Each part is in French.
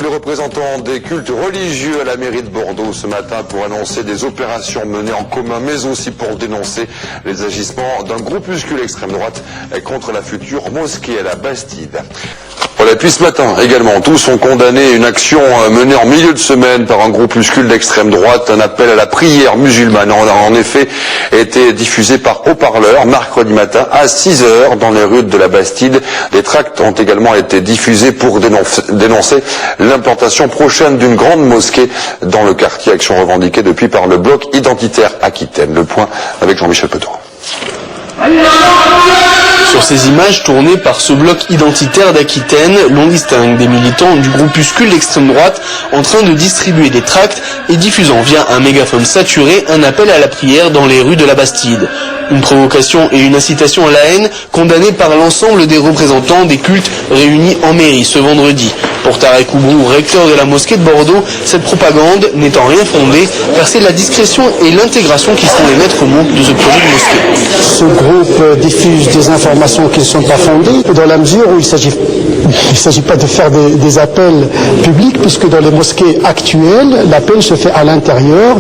les représentants des cultes religieux à la mairie de Bordeaux ce matin pour annoncer des opérations menées en commun, mais aussi pour dénoncer les agissements d'un groupuscule extrême droite contre la future mosquée à la Bastide. Voilà, et puis ce matin également, tous ont condamné une action menée en milieu de semaine par un groupuscule d'extrême droite. Un appel à la prière musulmane a en effet été diffusé par haut-parleur mercredi matin à 6 h dans les rues de la Bastide. Des tracts ont également été diffusés pour dénoncer l'implantation prochaine d'une grande mosquée dans le quartier, action revendiquée depuis par le bloc identitaire Aquitaine. Le point avec Jean-Michel Petot. Sur ces images tournées par ce bloc identitaire d'Aquitaine, l'on distingue des militants du groupuscule d'extrême droite en train de distribuer des tracts et diffusant via un mégaphone saturé un appel à la prière dans les rues de la Bastide. Une provocation et une incitation à la haine condamnée par l'ensemble des représentants des cultes réunis en mairie ce vendredi. Pour Tarek Oubrou, recteur de la mosquée de Bordeaux, cette propagande n'étant rien fondée, car c'est la discrétion et l'intégration qui sont les maîtres mots de ce projet de mosquée. Ce groupe diffuse des informations qui ne sont pas fondées, dans la mesure où il ne s'agit pas de faire des appels publics, puisque dans les mosquées actuelles, l'appel se fait à l'intérieur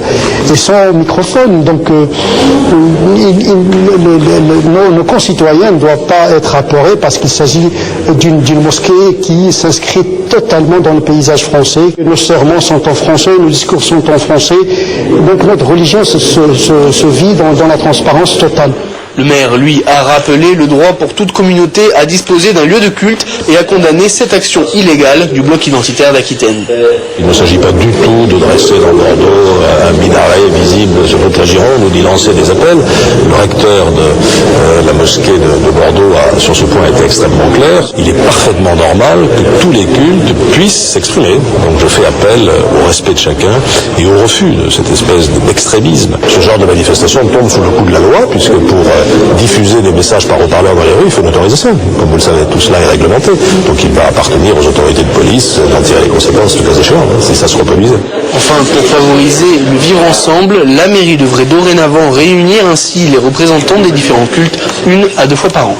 et sans microphone. Donc nos concitoyens ne doivent pas être apeurés parce qu'il s'agit d'une mosquée qui s'inscrit totalement dans le paysage français. Nos sermons sont en français, nos discours sont en français. Donc notre religion se vit dans la transparence totale. Le maire, lui, a rappelé le droit pour toute communauté à disposer d'un lieu de culte et a condamné cette action illégale du bloc identitaire d'Aquitaine. Il ne s'agit pas du tout de dresser dans Bordeaux un minaret visible sur toute la Gironde ou d'y lancer des appels. Le recteur de la mosquée de Bordeaux a sur ce point été extrêmement clair. Il est parfaitement normal que tous les cultes puissent s'exprimer. Donc je fais appel au respect de chacun et au refus de cette espèce d'extrémisme. Ce genre de manifestation tombe sous le coup de la loi, puisque pour diffuser des messages par haut-parleur dans les rues, il faut une autorisation. Comme vous le savez, tout cela est réglementé. Donc il va appartenir aux autorités de police d'en tirer les conséquences, tout cas échéant, si ça se reproduisait. Enfin, pour favoriser le vivre ensemble, la mairie devrait dorénavant réunir ainsi les représentants des différents cultes 1 à 2 fois par an.